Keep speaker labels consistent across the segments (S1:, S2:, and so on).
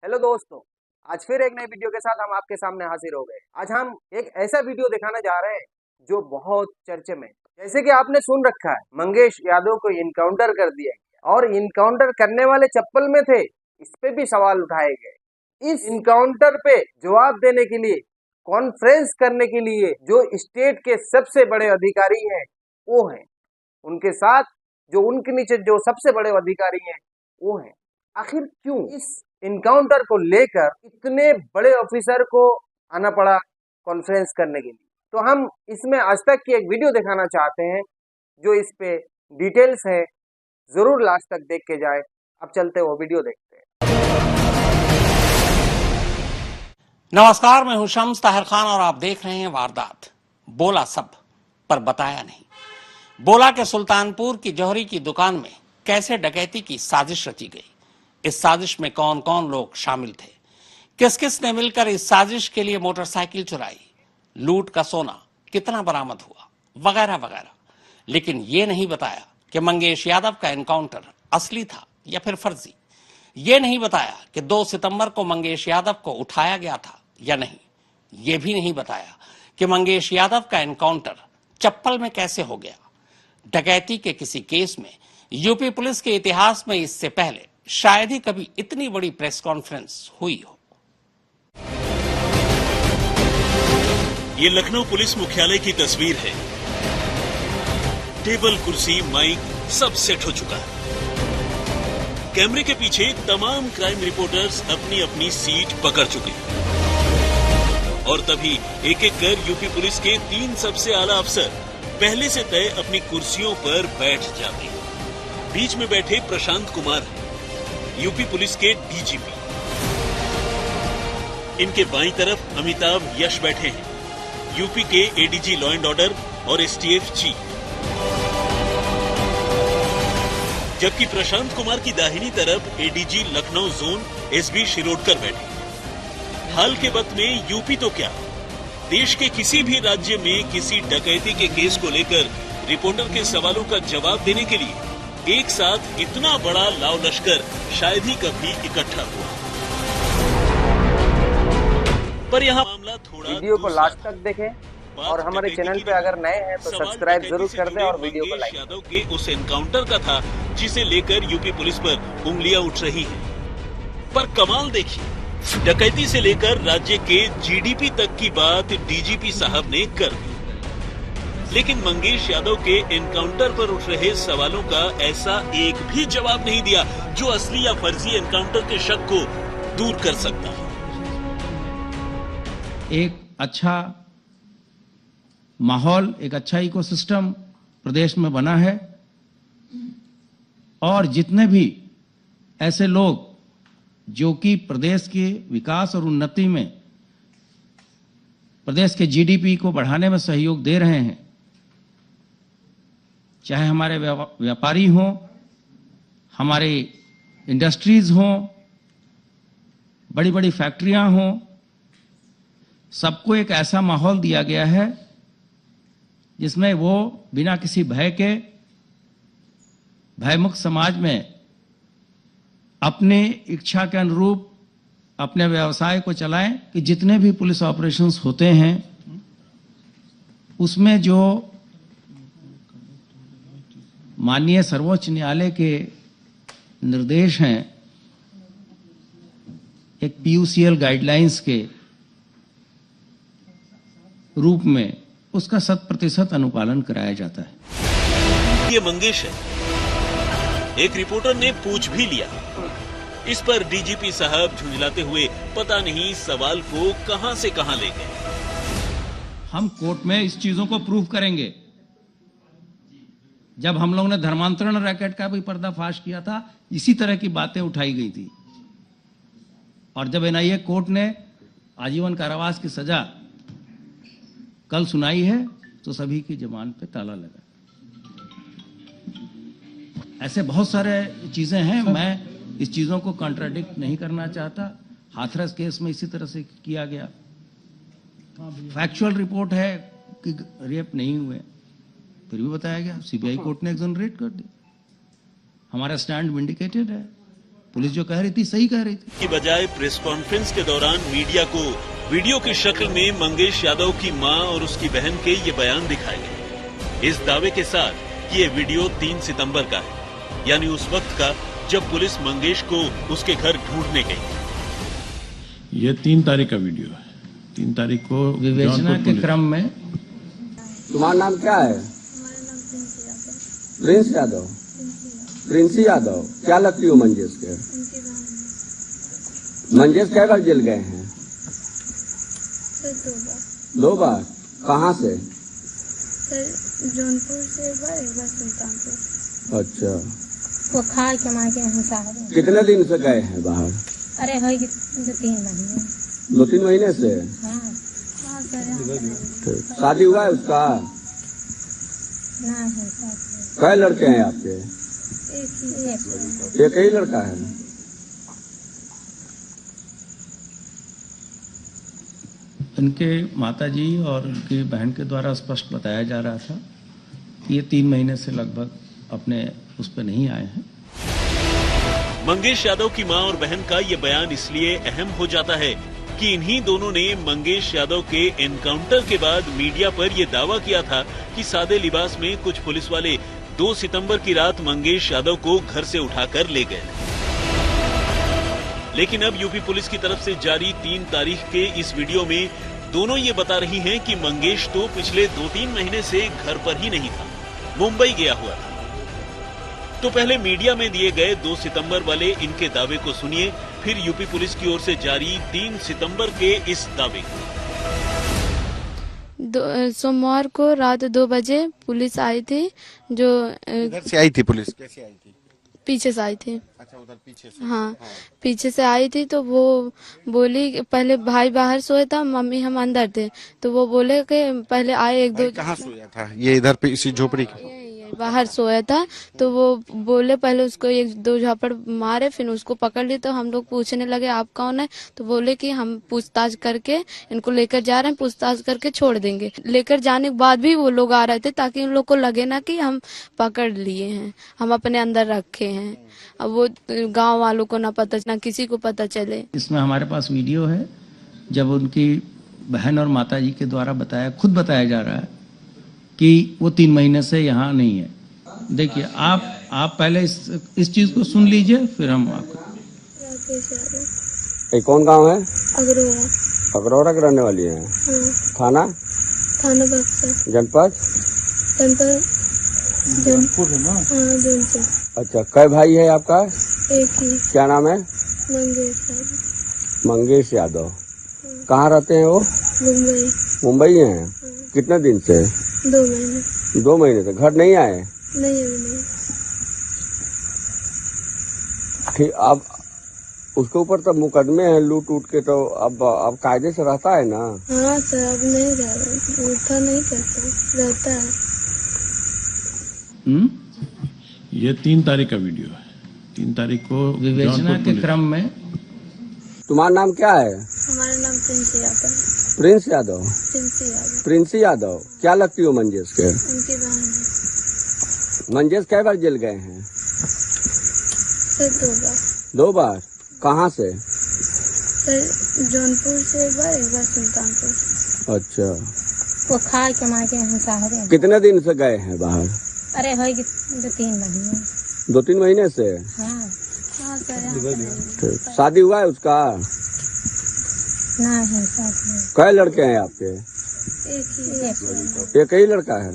S1: Hello दोस्तों, आज फिर एक नई वीडियो के साथ हम आपके सामने हाजिर हो गए। आज हम एक ऐसा वीडियो दिखाने जा रहे हैं जो बहुत चर्चे में है। जैसे कि आपने सुन रखा है, मंगेश यादव को इनकाउंटर कर दिया गया और इनकाउंटर करने वाले चप्पल में थे, इस पे भी सवाल उठाए गए। इस इनकाउंटर पे जवाब देने के लिए, कॉन्फ्रेंस करने के लिए जो स्टेट के सबसे बड़े अधिकारी हैं वो हैं, उनके साथ जो उनके नीचे जो सबसे बड़े अधिकारी हैं वो हैं। आखिर क्यों इस इनकाउंटर को लेकर इतने बड़े ऑफिसर को आना पड़ा कॉन्फ्रेंस करने के लिए? तो हम इसमें आज तक की एक वीडियो दिखाना चाहते हैं जो इस पे डिटेल्स है। जरूर लास्ट तक देख के जाए। अब चलते वो वीडियो देखते हैं।
S2: नमस्कार, मैं हूं शम्स ताहिर खान और आप देख रहे हैं वारदात। बोला सब पर बताया नहीं। बोला के सुल्तानपुर की जौहरी की दुकान में कैसे डकैती की साजिश रची गई, इस साजिश में कौन कौन लोग शामिल थे, किस किस ने मिलकर इस साजिश के लिए मोटरसाइकिल चुराई, लूट का सोना कितना बरामद हुआ, वगैरह वगैरह। लेकिन ये नहीं बताया कि मंगेश यादव का एनकाउंटर असली था या फिर फर्जी। ये नहीं बताया कि 2 सितंबर को मंगेश यादव को उठाया गया था या नहीं। ये भी नहीं बताया कि मंगेश यादव का एनकाउंटर चप्पल में कैसे हो गया। डकैती के किसी केस में यूपी पुलिस के इतिहास में इससे पहले शायद ही कभी इतनी बड़ी प्रेस कॉन्फ्रेंस हुई हो।
S3: ये लखनऊ पुलिस मुख्यालय की तस्वीर है। टेबल, कुर्सी, माइक सब सेट हो चुका है। कैमरे के पीछे तमाम क्राइम रिपोर्टर्स अपनी अपनी सीट पकड़ चुके हैं और तभी एक एक कर यूपी पुलिस के 3 सबसे आला अफसर पहले से तय अपनी कुर्सियों पर बैठ जाते हैं। बीच में बैठे प्रशांत कुमार हैं, यूपी पुलिस के डीजीपी। इनके बाईं तरफ अमिताभ यश बैठे हैं, यूपी के एडीजी लॉ एंड ऑर्डर और एसटीएफ चीफ। जबकि प्रशांत कुमार की दाहिनी तरफ ADG Lucknow zone SB Shirodkar बैठे। हाल के वक्त में यूपी तो क्या, देश के किसी भी राज्य में किसी डकैती के केस को लेकर रिपोर्टर के सवालों का जवाब देने के लिए एक साथ इतना बड़ा लाव लश्कर शायद ही कभी इकट्ठा हुआ। पर यहाँ मामला थोड़ा
S1: वीडियो को लास्ट तक देखें और हमारे चैनल पे अगर नए हैं तो सब्सक्राइब जरूर कर दें और वीडियो को लाइक।
S3: यादव के उस एनकाउंटर का था जिसे लेकर यूपी पुलिस पर उंगलियां उठ रही हैं। पर कमाल देखिए, डकैती से लेकर राज्य के जीडीपी तक की बात डीजीपी साहब ने कर दी। लेकिन मंगेश यादव के एनकाउंटर पर उठ रहे सवालों का ऐसा एक भी जवाब नहीं दिया जो असली या फर्जी एनकाउंटर के शक को दूर कर सकता है।
S4: एक अच्छा माहौल, एक अच्छा इकोसिस्टम प्रदेश में बना है और जितने भी ऐसे लोग जो कि प्रदेश के विकास और उन्नति में, प्रदेश के जीडीपी को बढ़ाने में सहयोग दे रहे हैं, चाहे हमारे व्यापारी हों, हमारे इंडस्ट्रीज हों, बड़ी बड़ी फैक्ट्रियां हों, सबको एक ऐसा माहौल दिया गया है जिसमें वो बिना किसी भय के, भयमुक्त समाज में अपनी इच्छा के अनुरूप अपने व्यवसाय को चलाएं। कि जितने भी पुलिस ऑपरेशंस होते हैं उसमें जो माननीय सर्वोच्च न्यायालय के निर्देश हैं, एक पीयूसीएल गाइडलाइंस के रूप में, उसका 100% अनुपालन कराया जाता है।
S3: ये मंगेश है। एक रिपोर्टर ने पूछ भी लिया। इस पर डीजीपी साहब झुंझलाते हुए पता नहीं सवाल को कहां से कहां ले गए।
S4: हम कोर्ट में इस चीजों को प्रूव करेंगे। जब हम लोगों ने धर्मांतरण रैकेट का भी पर्दाफाश किया था, इसी तरह की बातें उठाई गई थी और जब एनआईए कोर्ट ने आजीवन कारावास की सजा कल सुनाई है तो सभी की जबान पे ताला लगा। ऐसे बहुत सारे चीजें हैं, मैं इस चीजों को कॉन्ट्राडिक्ट नहीं करना चाहता। हाथरस केस में इसी तरह से किया गया। फैक्चुअल रिपोर्ट है कि रेप नहीं हुए, फिर भी बताया गया। सीबीआई कोर्ट ने एक्सोनरेट कर दिया। हमारा स्टैंड विंडिकेटेड है। पुलिस जो कह रही थी सही कह रही थी।
S3: की बजाय प्रेस कॉन्फ्रेंस के दौरान मीडिया को वीडियो की शक्ल में मंगेश यादव की मां और उसकी बहन के ये बयान दिखाए गए, इस दावे के साथ कि ये वीडियो 3 सितंबर का है, यानी उस वक्त का जब पुलिस मंगेश को उसके घर ढूंढने गई।
S5: ये 3 तारीख का वीडियो है। 3 तारीख को
S4: विवेचना के क्रम में।
S6: तुम्हारा नाम क्या है? प्रिंस यादव। प्रिंसी यादव। क्या लगती हो मंगेश के? मंगेश कै बार जेल गए हैं? 2 बार। कहाँ से?
S7: जौनपुर से एक बार सुल्तानपुर।
S6: अच्छा।
S7: वो खा के मार के हिंसा।
S6: कितने दिन से गए हैं बाहर?
S7: अरे हो 2-3 महीने।
S6: 2-3 महीने से?
S7: हाँ सर।
S6: शादी हुआ है उसका?
S7: ना हिंसा।
S6: कै लड़के हैं आपके? एक ही लड़का है।
S4: इनके माताजी और उनकी बहन के द्वारा स्पष्ट बताया जा रहा था कि ये 3 महीने से लगभग अपने उस पर नहीं आए हैं।
S3: मंगेश यादव की मां और बहन का ये बयान इसलिए अहम हो जाता है कि इन्हीं दोनों ने मंगेश यादव के एनकाउंटर के बाद मीडिया पर यह दावा किया था कि सादे लिबास में कुछ पुलिस वाले 2 सितंबर की रात मंगेश यादव को घर से उठाकर ले गए। लेकिन अब यूपी पुलिस की तरफ से जारी 3 तारीख के इस वीडियो में दोनों ये बता रही हैं कि मंगेश तो पिछले 2-3 महीने से घर पर ही नहीं था, मुंबई गया हुआ था। तो पहले मीडिया में दिए गए 2 सितंबर वाले इनके दावे को सुनिए, फिर यूपी पुलिस की ओर से जारी 3 सितंबर के इस दावे को।
S7: सोमवार को रात 2 बजे पुलिस आई थी। जो
S8: इधर से आई थी पुलिस? कैसे आई थी?
S7: पीछे से आई थी।
S8: अच्छा, उधर पीछे से?
S7: हाँ, पीछे से आई थी तो वो बोली, पहले भाई बाहर सोया था, मम्मी हम अंदर थे, तो वो बोले कि पहले आए 1-2।
S8: कहाँ सोया था? ये इधर पे इसी झोपड़ी के
S7: बाहर सोया था, तो वो बोले पहले उसको 1-2 झापड़ मारे, फिर उसको पकड़ ली। तो हम लोग पूछने लगे आप कौन है, तो बोले कि हम पूछताछ करके इनको लेकर जा रहे हैं, पूछताछ करके छोड़ देंगे। लेकर जाने के बाद भी वो लोग आ रहे थे ताकि उन लोग को लगे ना कि हम पकड़ लिए हैं, हम अपने अंदर रखे हैं। अब वो गांव वालों को ना पता, ना किसी को पता चले।
S4: इसमें हमारे पास वीडियो है जब उनकी बहन और माताजी के द्वारा खुद बताया जा रहा है कि वो 3 महीने से यहाँ नहीं है। देखिए, आप पहले इस चीज को सुन लीजिए, फिर हम आपको।
S6: ये कौन गांव है?
S7: अगरोरा।
S6: अगरोरा के रहने वाली है। थाना?
S7: थाना बक्सर।
S6: जनपद?
S7: जौनपुर है ना? हाँ, जौनपुर।
S6: अच्छा, कै भाई है आपका?
S7: एक ही।
S6: क्या नाम है? मंगेश यादव। कहाँ रहते हैं वो?
S7: मुंबई।
S6: मुंबई हैं। कितने दिन से?
S7: 2 महीने।
S6: 2 महीने से घर नहीं आए?
S7: नहीं अभी नहीं।
S6: ठीक। अब उसके ऊपर तो मुकदमे हैं लूट उट के, तो अब कायदे से रहता है ना?
S7: हाँ सर, अब नहीं रहा, उठा नहीं करता, रहता है।
S5: ये 3 तारीख का वीडियो है। 3 तारीख को
S4: विवेचना के क्रम में।
S6: तुम्हारा नाम क्या है?
S7: हमारा नाम प्रिंस यादव।
S6: प्रिंस यादव।
S7: प्रिंसी यादव।
S6: प्रिंसी यादव। क्या लगती हो मंगेश के?
S7: उनकी बहन है।
S6: मंगेश कै बार जेल गए हैं?
S7: सर 2 बार।
S6: 2 बार। कहाँ से?
S7: सर जौनपुर से एक बार सुल्तानपुर।
S6: अच्छा।
S7: वो खा के मार के हिंसा।
S6: कितने दिन से गए हैं बाहर?
S7: अरे हो 2-3 महीने।
S6: 2-3 महीने से?
S7: हाँ सर।
S6: शादी हुआ है उसका?
S7: ना हिंसा।
S6: कै लड़के हैं आपके? एक ही लड़का है।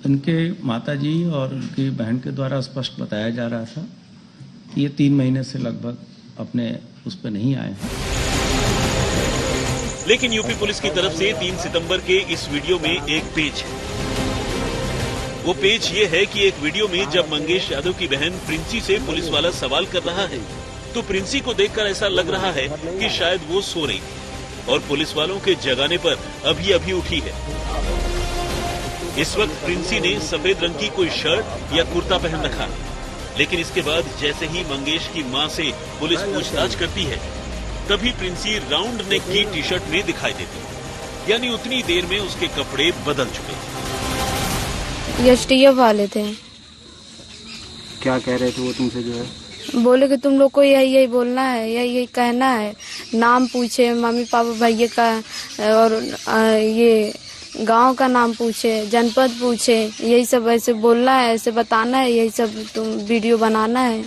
S4: इनके माताजी और उनकी बहन के द्वारा स्पष्ट बताया जा रहा था कि ये 3 महीने से लगभग अपने उस पर नहीं आए हैं।
S3: लेकिन यूपी पुलिस की तरफ से 3 सितंबर के इस वीडियो में एक पेज है। वो पेज ये है कि एक वीडियो में जब मंगेश यादव की बहन प्रिंसी से पुलिस वाला सवाल कर रहा है, तो प्रिंसी को देखकर ऐसा लग रहा है कि शायद वो सो रही थी और पुलिस वालों के जगाने पर अभी अभी उठी है। इस वक्त प्रिंसी ने सफेद रंग की कोई शर्ट या कुर्ता पहन रखा, लेकिन इसके बाद जैसे ही मंगेश की मां से पुलिस पूछताछ करती है, तभी प्रिंसी राउंड नेक की टी-शर्ट में दिखाई देती है, यानी उतनी देर में उसके कपड़े बदल चुके थे।
S7: एसटीएफ वाले थे।
S1: क्या कह रहे थे वो तुमसे जो है?
S7: बोले कि तुम लोग को यही यही बोलना है, यही यही कहना है। नाम पूछे मम्मी पापा भैया का, और ये गांव का नाम पूछे, जनपद पूछे, यही सब ऐसे बोलना है, ऐसे बताना है, यही सब तुम वीडियो बनाना है।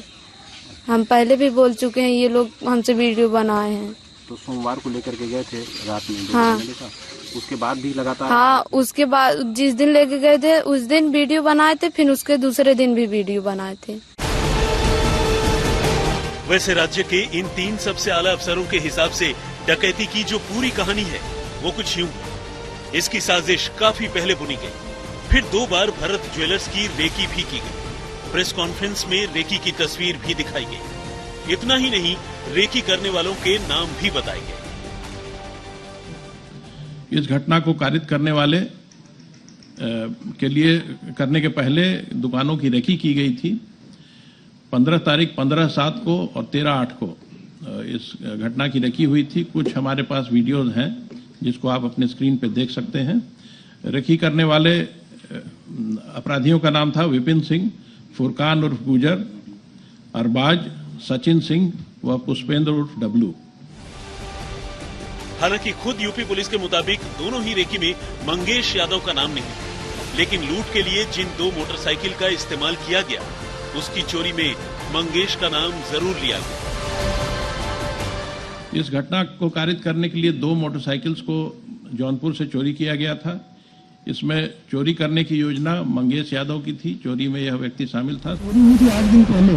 S7: हम पहले भी बोल चुके हैं, ये लोग हमसे वीडियो बनाए हैं।
S1: तो सोमवार को लेकर के गए थे रात में?
S7: हाँ।
S1: उसके बाद भी लगातार?
S7: हाँ, उसके बाद जिस दिन लेके गए थे उस दिन वीडियो बनाए थे, फिर उसके दूसरे दिन भी वीडियो बनाए थे।
S3: वैसे राज्य के इन 3 सबसे आला अफसरों के हिसाब से डकैती की जो पूरी कहानी है वो कुछ यूं है। इसकी साजिश काफी पहले बुनी गई, फिर 2 बार भरत ज्वेलर्स की रेकी भी की गई। प्रेस कॉन्फ्रेंस में रेकी की तस्वीर भी दिखाई गई। इतना ही नहीं, रेकी करने वालों के नाम भी बताए गए।
S5: इस घटना को कारित करने वाले के लिए करने के पहले दुकानों की रेकी की गई थी। 15 तारीख 15/7 को और 13/8 को इस घटना की रेकी हुई थी। कुछ हमारे पास वीडियोज हैं जिसको आप अपने स्क्रीन पे देख सकते हैं। रेकी करने वाले अपराधियों का नाम था विपिन सिंह, फुरकान उर्फ गुजर, अरबाज, सचिन सिंह व पुष्पेंद्र उर्फ डब्लू।
S3: हालांकि खुद यूपी पुलिस के मुताबिक दोनों ही रेकी में मंगेश यादव का नाम नहीं, लेकिन लूट के लिए जिन 2 मोटरसाइकिल का इस्तेमाल किया गया उसकी चोरी में मंगेश का नाम जरूर लिया गया।
S5: इस घटना को कारित करने के लिए 2 मोटरसाइकिल्स को जौनपुर से चोरी किया गया था। इसमें चोरी करने की योजना मंगेश यादव की थी। चोरी में यह व्यक्ति शामिल था।
S9: चोरी हुई थी 8 दिन पहले,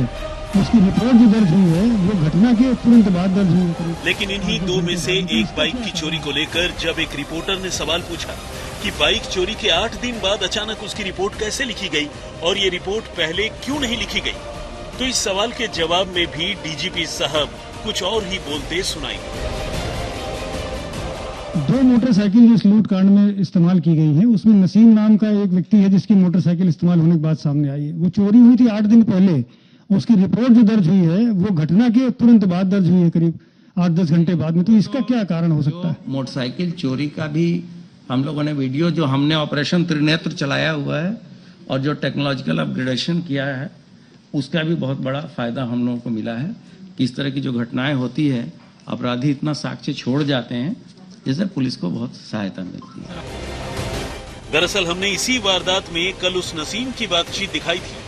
S9: उसकी रिपोर्ट जो दर्ज हुई है वो घटना के तुरंत बाद दर्ज हुई।
S3: लेकिन इन्हीं 2 में से एक बाइक की चोरी को लेकर जब एक रिपोर्टर ने सवाल पूछा कि बाइक चोरी के 8 दिन बाद अचानक उसकी रिपोर्ट कैसे लिखी गई और ये रिपोर्ट पहले क्यों नहीं लिखी गई, तो इस सवाल के जवाब में भी डीजीपी साहब कुछ और ही बोलते सुनाई।
S9: 2 मोटरसाइकिल जो इस लूट कांड में इस्तेमाल की गई है उसमें नसीम नाम का एक व्यक्ति है जिसकी मोटरसाइकिल इस्तेमाल होने की बात सामने आई है। वो चोरी हुई थी 8 दिन पहले, उसकी रिपोर्ट जो दर्ज हुई है वो घटना के तुरंत बाद दर्ज हुई है, करीब 8-10 घंटे बाद में। तो इसका क्या कारण हो सकता है?
S4: मोटरसाइकिल चोरी का भी हम लोगों ने वीडियो जो हमने ऑपरेशन त्रिनेत्र चलाया हुआ है और जो टेक्नोलॉजिकल अपग्रेडेशन किया है उसका भी बहुत बड़ा फायदा हम लोगों को मिला है। इस तरह की जो घटनाएं होती है अपराधी इतना साक्ष्य छोड़ जाते हैं जिससे पुलिस को बहुत सहायता मिलती है।
S3: दरअसल हमने इसी वारदात में कल उस नसीम की बातचीत दिखाई थी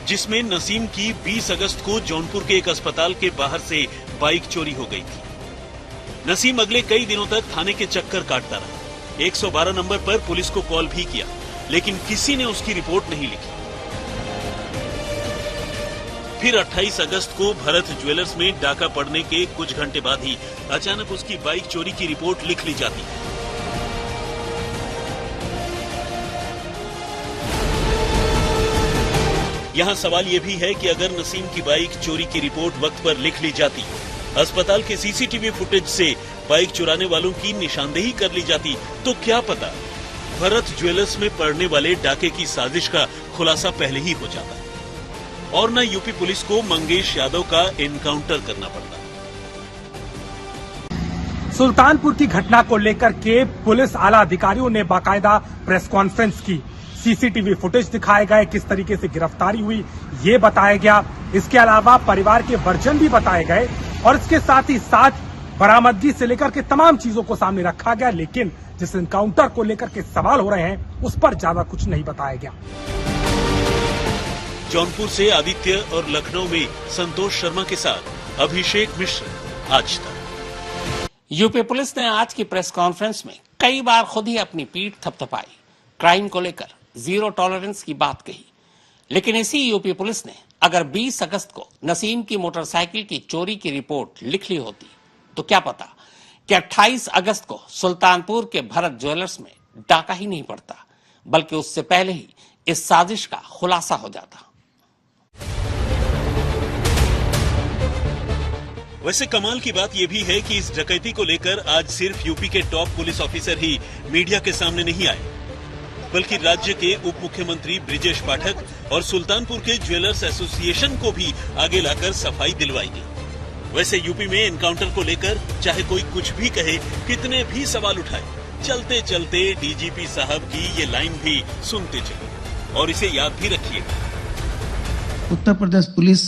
S3: जिसमें नसीम की 20 अगस्त को जौनपुर के एक अस्पताल के बाहर से बाइक चोरी हो गई थी। नसीम अगले कई दिनों तक थाने के चक्कर काटता रहा। 112 नंबर पर पुलिस को कॉल भी किया, लेकिन किसी ने उसकी रिपोर्ट नहीं लिखी। फिर 28 अगस्त को भरत ज्वेलर्स में डाका पड़ने के कुछ घंटे बाद ही अचानक उसकी बाइक चोरी की रिपोर्ट लिख ली जाती है। यहाँ सवाल ये भी है कि अगर नसीम की बाइक चोरी की रिपोर्ट वक्त पर लिख ली जाती, अस्पताल के सीसीटीवी फुटेज से बाइक चुराने वालों की निशानदेही कर ली जाती, तो क्या पता भरत ज्वेलर्स में पड़ने वाले डाके की साजिश का खुलासा पहले ही हो जाता और न यूपी पुलिस को मंगेश यादव का एनकाउंटर करना पड़ता।
S10: सुल्तानपुर की घटना को लेकर के पुलिस आला अधिकारियों ने बाकायदा प्रेस कॉन्फ्रेंस की। सीसीटीवी फुटेज दिखाए गए, किस तरीके से गिरफ्तारी हुई ये बताया गया। इसके अलावा परिवार के वर्जन भी बताए गए और इसके साथ ही साथ बरामदगी से लेकर के तमाम चीजों को सामने रखा गया। लेकिन जिस एनकाउंटर को लेकर के सवाल हो रहे हैं उस पर ज्यादा कुछ नहीं बताया गया।
S3: जौनपुर से आदित्य और लखनऊ में संतोष शर्मा के साथ अभिषेक मिश्र, आज तक।
S2: यूपी पुलिस ने आज की प्रेस कॉन्फ्रेंस में कई बार खुद ही अपनी पीठ थपथपाई, क्राइम को लेकर 0 टॉलरेंस की बात कही। लेकिन इसी यूपी पुलिस ने अगर 20 अगस्त को नसीम की मोटरसाइकिल की चोरी की रिपोर्ट लिख ली होती तो क्या पता कि 28 अगस्त को सुल्तानपुर के भरत ज्वेलर्स में डाका ही नहीं पड़ता, बल्कि उससे पहले ही इस साजिश का खुलासा हो जाता।
S3: वैसे कमाल की बात यह भी है कि इस डकैती को लेकर आज सिर्फ यूपी के टॉप पुलिस ऑफिसर ही मीडिया के सामने नहीं आए, बल्कि राज्य के उप मुख्यमंत्री ब्रिजेश पाठक और सुल्तानपुर के ज्वेलर्स एसोसिएशन को भी आगे लाकर सफाई दिलवाई गई। वैसे यूपी में एनकाउंटर को लेकर चाहे कोई कुछ भी कहे, कितने भी सवाल उठाए, चलते चलते डीजीपी साहब की ये लाइन भी सुनते चलिए और इसे याद भी रखिए।
S4: उत्तर प्रदेश पुलिस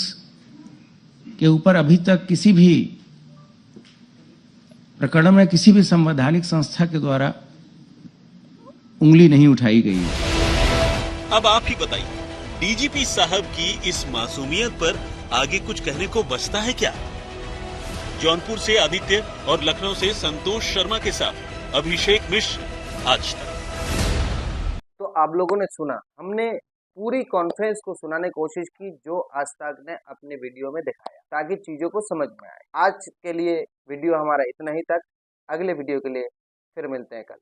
S4: के ऊपर अभी तक किसी भी प्रकरण में किसी भी संवैधानिक संस्था के द्वारा उंगली नहीं उठाई गई है।
S3: अब आप ही बताइए, डीजीपी साहब की इस मासूमियत पर आगे कुछ कहने को बचता है क्या? जौनपुर से आदित्य और लखनऊ से संतोष शर्मा के साथ अभिषेक मिश्र, आज तक।
S1: तो आप लोगों ने सुना, हमने पूरी कॉन्फ्रेंस को सुनाने की कोशिश की जो आज तक ने अपने वीडियो में दिखाया, ताकि चीजों को समझ में आए। आज के लिए वीडियो हमारा इतना ही तक। अगले वीडियो के लिए फिर मिलते हैं कल।